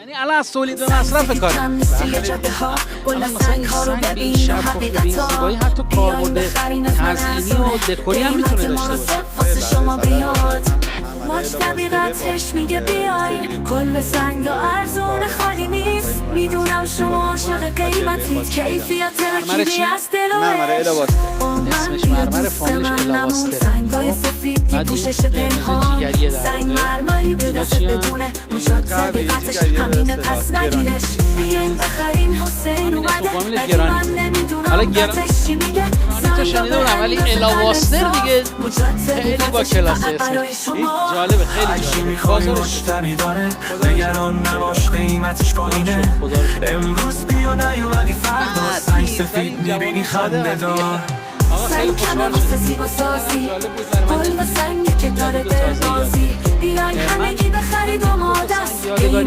یعنی الان از تولید به مصرف کار. الان مثلا این سنگ به این شب به این زیبایی حتی کاربرد تزئینی و دکوری هم میتونه داشته باشه. مجتمعاتش میگه بیای کل سنگ و ارزون خالی نیست. میدونم شما عاشق قیمتی کیفیت رکیبی از دلوش. اسمش مرمر، فامیلش الاواستره. سنگای سفید که پوشش پنهان، سنگ مرمری به دست بدونه مشاد طبیعتش همینه پس ندینش. بیاین بخرین حسین اومده ولی من نمیدونم قطعش چی میگه. تو شنیده بودم ولی الاواستر دیگه خیلی با کلاس اسمش. جالبه، خیلی جالبه. بازارش نگران نباش قیمتش پایینه. امروز بیا نیومدی فردا سنگ سفید میبینی خنده دار. خیلی خوشحال شدیم. قلب سنگی که داره دل بازی. بیاین همگی بخرید و ما دست